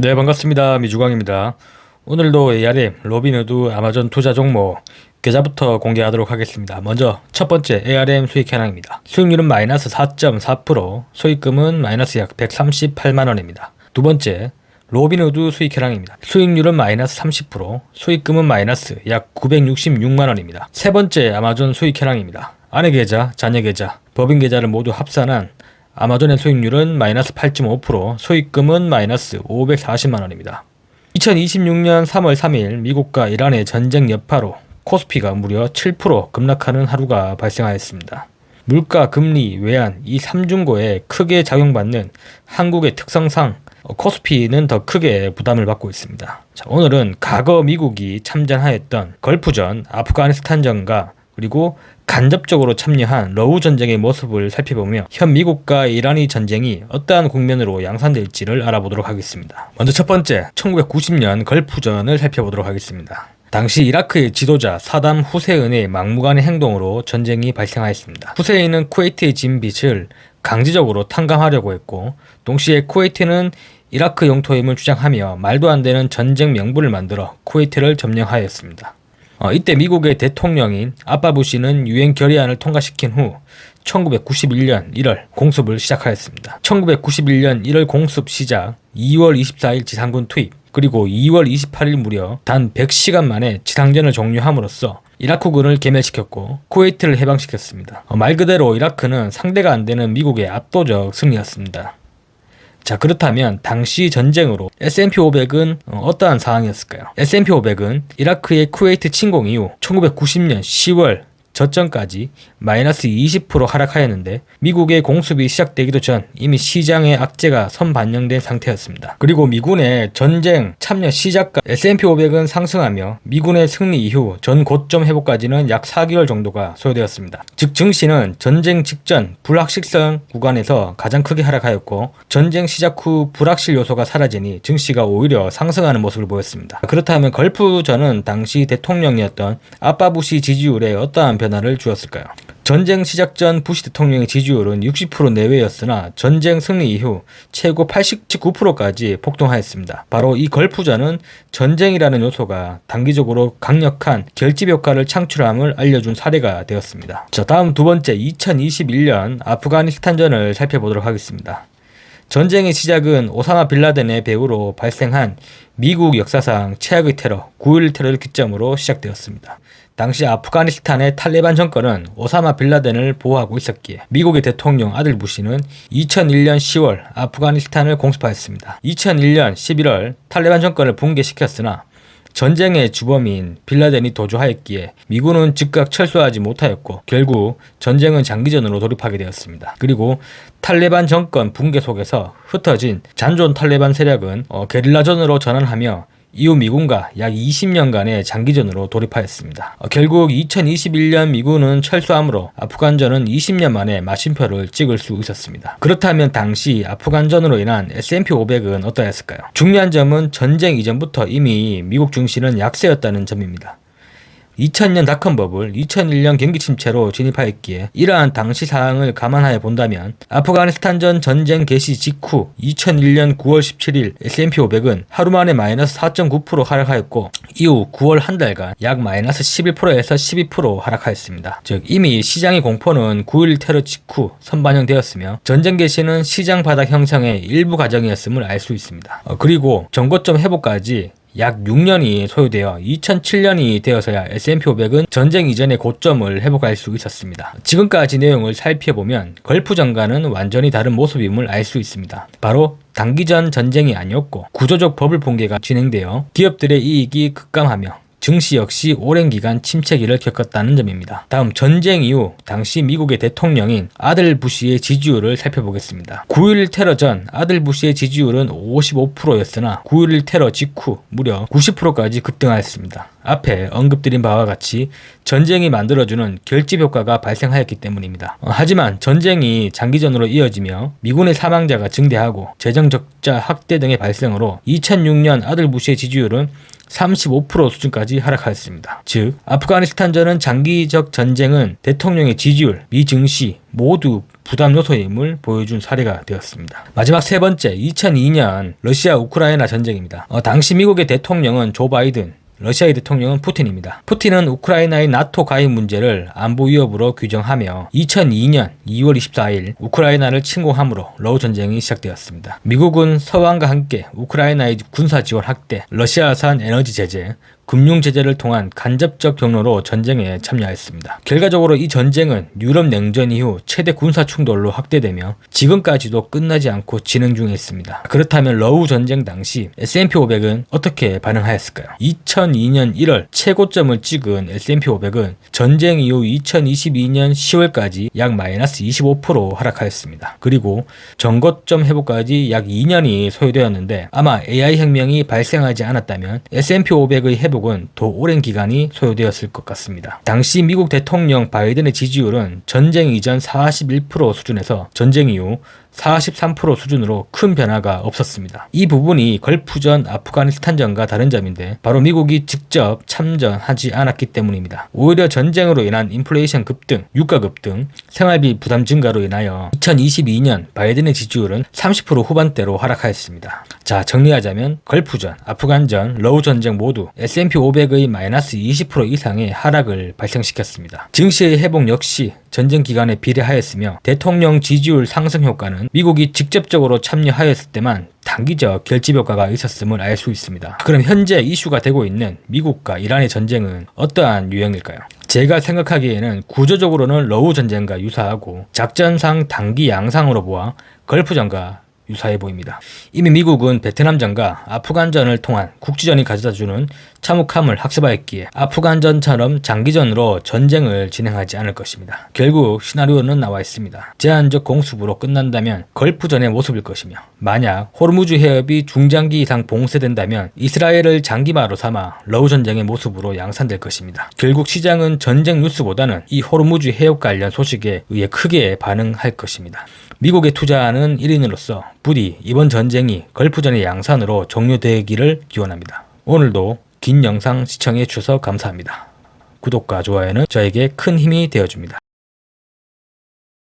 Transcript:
네, 반갑습니다. 미주광입니다. 오늘도 ARM, 로빈후드, 아마존 투자 종목 계좌부터 공개하도록 하겠습니다. 먼저 첫 번째 ARM 수익 현황입니다. 수익률은 마이너스 4.4%, 소익금은 마이너스 약 138만원입니다. 두 번째 로빈후드 수익 현황입니다. 수익률은 마이너스 30%, 수익금은 마이너스 약 966만원입니다. 세 번째 아마존 수익 현황입니다. 아내 계좌, 자녀 계좌, 법인 계좌를 모두 합산한 아마존의 수익률은 마이너스 8.5%, 소익금은 마이너스 540만원입니다. 2026년 3월 3일 미국과 이란의 전쟁 여파로 코스피가 무려 7% 급락하는 하루가 발생하였습니다. 물가, 금리, 외환 이 3중고에 크게 작용받는 한국의 특성상 코스피는 더 크게 부담을 받고 있습니다. 자, 오늘은 과거 미국이 참전하였던 걸프전, 아프가니스탄전과 그리고 간접적으로 참여한 러우 전쟁의 모습을 살펴보며 현 미국과 이란의 전쟁이 어떠한 국면으로 양산될지를 알아보도록 하겠습니다. 먼저 첫 번째 1990년 걸프전을 살펴보도록 하겠습니다. 당시 이라크의 지도자 사담 후세인의 막무가내 행동으로 전쟁이 발생하였습니다. 후세인은 쿠웨이트의 진 빚을 강제적으로 탕감하려고 했고, 동시에 쿠웨이트는 이라크 영토임을 주장하며 말도 안 되는 전쟁 명분을 만들어 쿠웨이트를 점령하였습니다. 이때 미국의 대통령인 아빠 부시는 유엔 결의안을 통과시킨 후 1991년 1월 공습을 시작하였습니다. 1991년 1월 공습 시작, 2월 24일 지상군 투입, 그리고 2월 28일 무려 단 100시간 만에 지상전을 종료함으로써 이라크군을 괴멸시켰고 쿠웨이트를 해방시켰습니다. 말 그대로 이라크는 상대가 안 되는 미국의 압도적 승리였습니다. 자, 그렇다면 당시 전쟁으로 S&P 500은 어떠한 상황이었을까요? S&P 500은 이라크의 쿠웨이트 침공 이후 1990년 10월 저점까지 마이너스 20% 하락하였는데, 미국의 공습이 시작되기도 전 이미 시장의 악재가 선반영된 상태였습니다. 그리고 미군의 전쟁 참여 시작과 S&P 500은 상승하며 미군의 승리 이후 전 고점 회복까지는 약 4개월 정도가 소요되었습니다. 즉 증시는 전쟁 직전 불확실성 구간에서 가장 크게 하락하였고, 전쟁 시작 후 불확실 요소가 사라지니 증시가 오히려 상승하는 모습을 보였습니다. 그렇다면 걸프전은 당시 대통령이었던 아빠 부시 지지율에 어떠한 변화를 주었을까요? 전쟁 시작 전 부시 대통령의 지지율은 60% 내외였으나 전쟁 승리 이후 최고 89%까지 폭등하였습니다. 바로 이 걸프전은 전쟁이라는 요소가 단기적으로 강력한 결집 효과를 창출함을 알려준 사례가 되었습니다. 자, 다음 두 번째 2021년 아프가니스탄전을 살펴보도록 하겠습니다. 전쟁의 시작은 오사마 빌라덴의 배후로 발생한 미국 역사상 최악의 테러, 9.11 테러를 기점으로 시작되었습니다. 당시 아프가니스탄의 탈레반 정권은 오사마 빌라덴을 보호하고 있었기에 미국의 대통령 아들 부시는 2001년 10월 아프가니스탄을 공습하였습니다. 2001년 11월 탈레반 정권을 붕괴시켰으나 전쟁의 주범인 빌라덴이 도주하였기에 미군은 즉각 철수하지 못하였고, 결국 전쟁은 장기전으로 돌입하게 되었습니다. 그리고 탈레반 정권 붕괴 속에서 흩어진 잔존 탈레반 세력은 게릴라전으로 전환하며 이후 미군과 약 20년간의 장기전으로 돌입하였습니다. 결국 2021년 미군은 철수함으로 아프간전은 20년 만에 마침표를 찍을 수 있었습니다. 그렇다면 당시 아프간전으로 인한 S&P 500은 어떠했을까요? 중요한 점은 전쟁 이전부터 이미 미국 증시는 약세였다는 점입니다. 2000년 닷컴 버블, 2001년 경기 침체로 진입하였기에 이러한 당시 상황을 감안하여 본다면 아프가니스탄전 전쟁 개시 직후 2001년 9월 17일 S&P 500은 하루 만에 마이너스 4.9% 하락하였고, 이후 9월 한 달간 약 마이너스 11%에서 12% 하락하였습니다. 즉 이미 시장의 공포는 9.11 테러 직후 선반영되었으며 전쟁 개시는 시장 바닥 형성의 일부 과정이었음을 알 수 있습니다. 그리고 전고점 회복까지 약 6년이 소요되어 2007년이 되어서야 S&P 500은 전쟁 이전의 고점을 회복할 수 있었습니다. 지금까지 내용을 살펴보면 걸프전과는 완전히 다른 모습임을 알 수 있습니다. 바로 단기전 전쟁이 아니었고 구조적 버블 붕괴가 진행되어 기업들의 이익이 급감하며 증시 역시 오랜 기간 침체기를 겪었다는 점입니다. 다음 전쟁 이후 당시 미국의 대통령인 아들 부시의 지지율을 살펴보겠습니다. 9.11 테러 전 아들 부시의 지지율은 55%였으나 9.11 테러 직후 무려 90%까지 급등하였습니다. 앞에 언급드린 바와 같이 전쟁이 만들어주는 결집 효과가 발생하였기 때문입니다. 하지만 전쟁이 장기전으로 이어지며 미군의 사망자가 증대하고 재정 적자 확대 등의 발생으로 2006년 아들 부시의 지지율은 35% 수준까지 하락하였습니다. 즉 아프가니스탄전은 장기적 전쟁은 대통령의 지지율, 미 증시 모두 부담 요소임을 보여준 사례가 되었습니다. 마지막 세 번째, 2002년 러시아 우크라이나 전쟁입니다. 당시 미국의 대통령은 조 바이든, 러시아의 대통령은 푸틴입니다. 푸틴은 우크라이나의 나토 가입 문제를 안보 위협으로 규정하며 2002년 2월 24일 우크라이나를 침공함으로 러우 전쟁이 시작되었습니다. 미국은 서방과 함께 우크라이나의 군사 지원 확대, 러시아산 에너지 제재, 금융 제재를 통한 간접적 경로로 전쟁에 참여했습니다. 결과적으로 이 전쟁은 유럽 냉전 이후 최대 군사 충돌로 확대되며 지금까지도 끝나지 않고 진행 중에 있습니다. 그렇다면 러우 전쟁 당시 S&P 500은 어떻게 반응하였을까요? 2002년 1월 최고점을 찍은 S&P 500은 전쟁 이후 2022년 10월까지 약 마이너스 25% 하락하였습니다. 그리고 전고점 회복까지 약 2년이 소요되었는데 아마 AI 혁명이 발생하지 않았다면 S&P 500의 회복은 더 오랜 기간이 소요되었을 것 같습니다. 당시 미국 대통령 바이든의 지지율은 전쟁 이전 41% 수준에서 전쟁 이후 43% 수준으로 큰 변화가 없었습니다. 이 부분이 걸프전 아프가니스탄전과 다른 점인데 바로 미국이 직접 참전하지 않았기 때문입니다. 오히려 전쟁으로 인한 인플레이션 급등, 유가 급등, 생활비 부담 증가로 인하여 2022년 바이든의 지지율은 30% 후반대로 하락하였습니다. 자, 정리하자면 걸프전, 아프간전, 러우 전쟁 모두 S&P 500의 마이너스 20% 이상의 하락을 발생시켰습니다. 증시의 회복 역시 전쟁 기간에 비례하였으며 대통령 지지율 상승 효과는 미국이 직접적으로 참여하였을 때만 단기적 결집 효과가 있었음을 알 수 있습니다. 그럼 현재 이슈가 되고 있는 미국과 이란의 전쟁은 어떠한 유형일까요? 제가 생각하기에는 구조적으로는 러우 전쟁과 유사하고 작전상 단기 양상으로 보아 걸프전과 유사해 보입니다. 이미 미국은 베트남전과 아프간전을 통한 국지전이 가져다주는 참혹함을 학습하였기에 아프간전처럼 장기전으로 전쟁을 진행하지 않을 것입니다. 결국 시나리오는 나와 있습니다. 제한적 공습으로 끝난다면 걸프전의 모습일 것이며 만약 호르무즈 해협이 중장기 이상 봉쇄된다면 이스라엘을 장기마로 삼아 러우 전쟁의 모습으로 양산될 것입니다. 결국 시장은 전쟁 뉴스보다는 이 호르무즈 해협 관련 소식에 의해 크게 반응할 것입니다. 미국에 투자하는 1인으로서 부디 이번 전쟁이 걸프전의 양산으로 종료되기를 기원합니다. 오늘도 긴 영상 시청해 주셔서 감사합니다. 구독과 좋아요는 저에게 큰 힘이 되어줍니다.